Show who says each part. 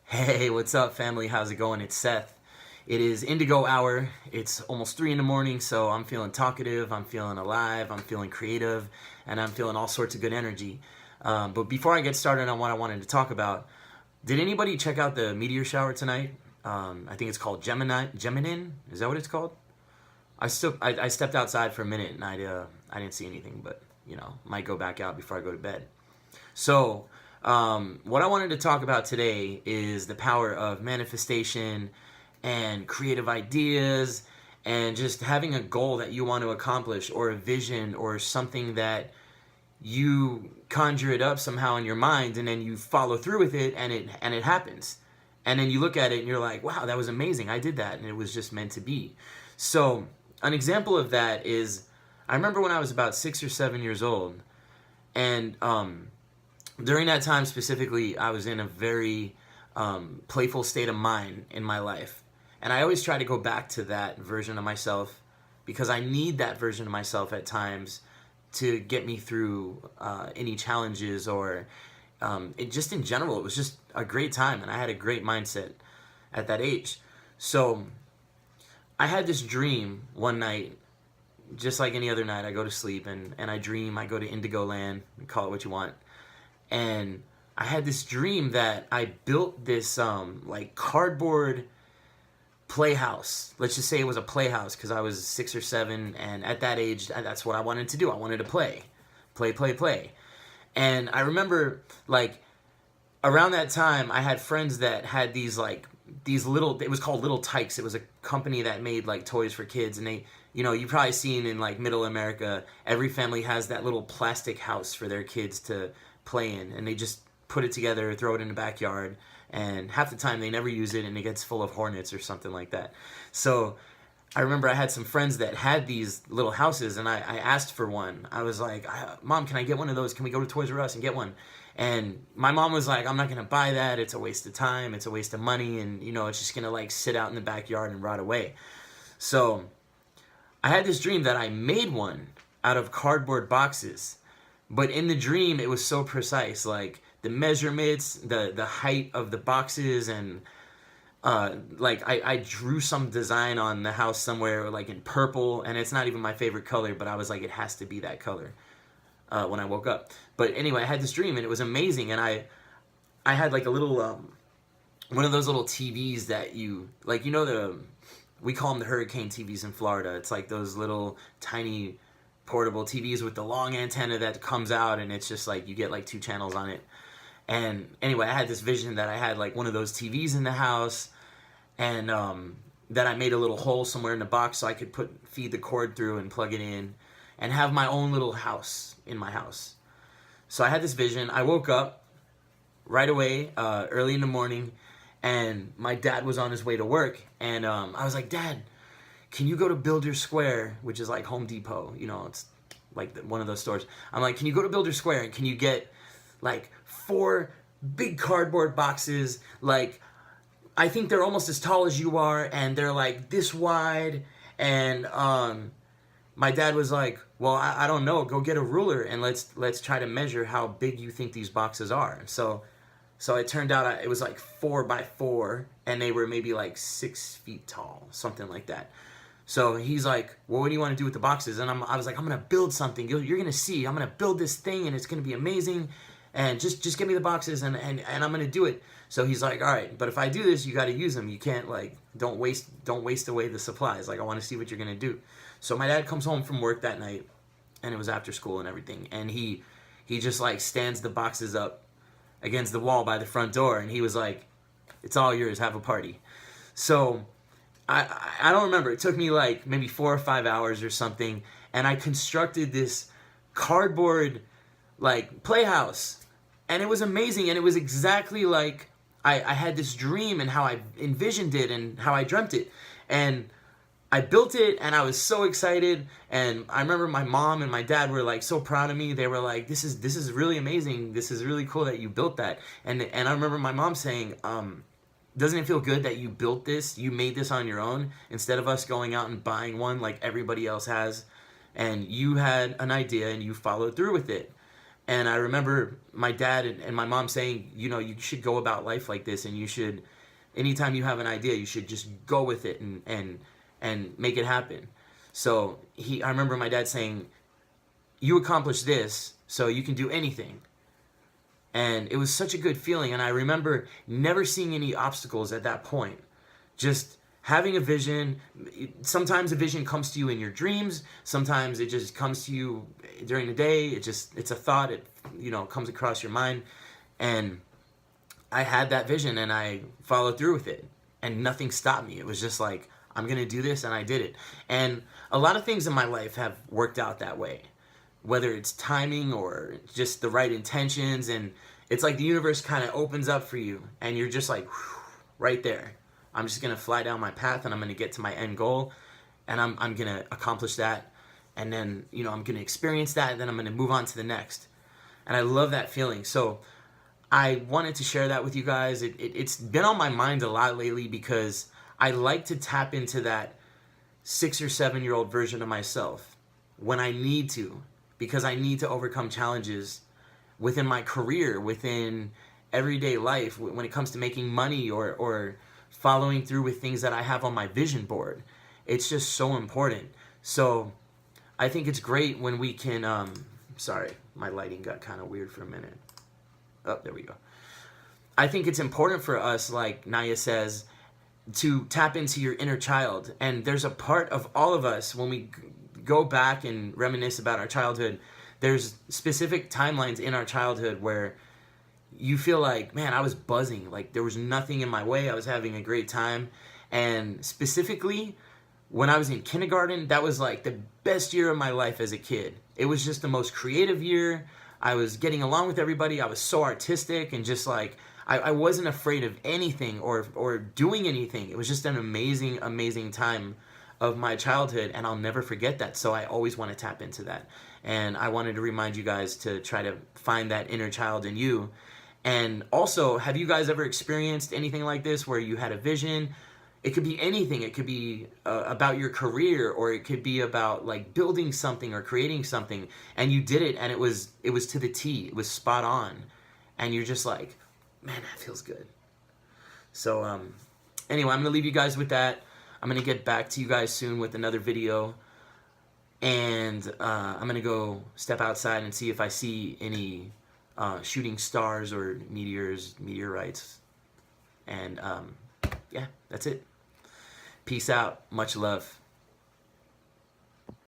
Speaker 1: Hey, what's up, family? How's it going? It's Seth. It is Indigo hour. It's almost 3 in the morning, so I'm feeling talkative, I'm feeling alive, I'm feeling creative, and I'm feeling all sorts of good energy. But before I get started on what I wanted to talk about, did anybody check out the meteor shower tonight? I think it's called Geminin. Is that what it's called? I stepped outside for a minute and I didn't see anything, but might go back out before I go to bed. So, what I wanted to talk about today is the power of manifestation and creative ideas and just having a goal that you want to accomplish or a vision or something that you conjure it up somehow in your mind and then you follow through with it and it happens. And then you look at it and you're like, wow, that was amazing. I did that and it was just meant to be. So, an example of that is I remember when I was about 6 or 7 years old and during that time specifically, I was in a very playful state of mind in my life. And I always try to go back to that version of myself because I need that version of myself at times to get me through any challenges or just in general. It was just a great time and I had a great mindset at that age. So I had this dream one night, just like any other night. I go to sleep and I dream, I go to Indigo Land, call it what you want. And I had this dream that I built this like cardboard playhouse. Let's just say it was a playhouse because I was 6 or 7, and at that age, that's what I wanted to do. I wanted to play. And I remember like around that time, I had friends that had these little, it was called Little Tykes. It was a company that made like toys for kids, and they, you've probably seen in like middle America, every family has that little plastic house for their kids to play in, and they just put it together, throw it in the backyard, and half the time they never use it and it gets full of hornets or something like that. So I remember I had some friends that had these little houses and I asked for one. I was like, Mom, can I get one of those? Can we go to Toys R Us and get one? And my mom was like, I'm not gonna buy that, it's a waste of time, it's a waste of money, and it's just gonna like sit out in the backyard and rot away. So I had this dream that I made one out of cardboard boxes. But in the dream, it was so precise, like the measurements, the height of the boxes, and like I drew some design on the house somewhere, like in purple, and it's not even my favorite color, but I was like, it has to be that color when I woke up. But anyway, I had this dream, and it was amazing, and I had like a little, one of those little TVs that like, we call them the hurricane TVs in Florida. It's like those little tiny portable TVs with the long antenna that comes out, and it's just like you get like 2 channels on it. And anyway, I had this vision that I had like one of those TVs in the house, and that I made a little hole somewhere in the box so I could feed the cord through and plug it in and have my own little house in my house. So I had this vision. I woke up right away early in the morning, and my dad was on his way to work, and I was like, Dad, can you go to Builder Square, which is like Home Depot, it's like one of those stores. I'm like, can you go to Builder Square and can you get like 4 big cardboard boxes, like I think they're almost as tall as you are, and they're like this wide. And my dad was like, well, I don't know, go get a ruler and let's try to measure how big you think these boxes are. So it turned out it was like 4 by 4, and they were maybe like 6 feet tall, something like that. So he's like, well, what do you want to do with the boxes? And I was like, I'm going to build something. You're going to see. I'm going to build this thing, and it's going to be amazing. And just give me the boxes, and I'm going to do it. So he's like, all right, but if I do this, you got to use them. You can't, like, don't waste away the supplies. Like, I want to see what you're going to do. So my dad comes home from work that night, and it was after school and everything. And he just, like, stands the boxes up against the wall by the front door. And he was like, it's all yours. Have a party. So I don't remember. It took me like maybe 4 or 5 hours or something, and I constructed this cardboard like playhouse, and it was amazing, and it was exactly like I had this dream and how I envisioned it and how I dreamt it, and I built it, and I was so excited. And I remember my mom and my dad were like so proud of me. They were like, this is really amazing. This is really cool that you built that. And I remember my mom saying, doesn't it feel good that you built this? You made this on your own instead of us going out and buying one like everybody else has. And you had an idea and you followed through with it. And I remember my dad and my mom saying, you know, you should go about life like this, and you should, anytime you have an idea, you should just go with it and make it happen. So I remember my dad saying, you accomplish this, so you can do anything. And it was such a good feeling. And I remember never seeing any obstacles at that point. Just having a vision. Sometimes a vision comes to you in your dreams. Sometimes it just comes to you during the day. It's a thought. It, you know, comes across your mind. And I had that vision and I followed through with it. And nothing stopped me. It was just like, I'm going to do this, and I did it. And a lot of things in my life have worked out that way. Whether it's timing or just the right intentions, and it's like the universe kind of opens up for you and you're just like, whew, right there. I'm just going to fly down my path and I'm going to get to my end goal, and I'm going to accomplish that, and then, you know, I'm going to experience that, and then I'm going to move on to the next. And I love that feeling. So I wanted to share that with you guys. It's been on my mind a lot lately because I like to tap into that 6 or 7-year-old version of myself when I need to, because I need to overcome challenges within my career, within everyday life, when it comes to making money or following through with things that I have on my vision board. It's just so important. So I think it's great when we can, sorry, my lighting got kind of weird for a minute. Oh, there we go. I think it's important for us, like Naya says, to tap into your inner child. And there's a part of all of us when we go back and reminisce about our childhood. There's specific timelines in our childhood where you feel like, man, I was buzzing. Like there was nothing in my way. I was having a great time. And specifically, when I was in kindergarten, that was like the best year of my life as a kid. It was just the most creative year. I was getting along with everybody. I was so artistic and just like, I wasn't afraid of anything or doing anything. It was just an amazing, amazing time of my childhood, and I'll never forget that. So I always want to tap into that. And I wanted to remind you guys to try to find that inner child in you. And also, have you guys ever experienced anything like this where you had a vision? It could be anything. It could be about your career, or it could be about like building something or creating something, and you did it, and it was to the T. It was spot on, and you're just like, man, that feels good. So anyway, I'm gonna leave you guys with that. I'm gonna get back to you guys soon with another video, and I'm gonna go step outside and see if I see any shooting stars or meteorites, and yeah, that's it. Peace out. Much love.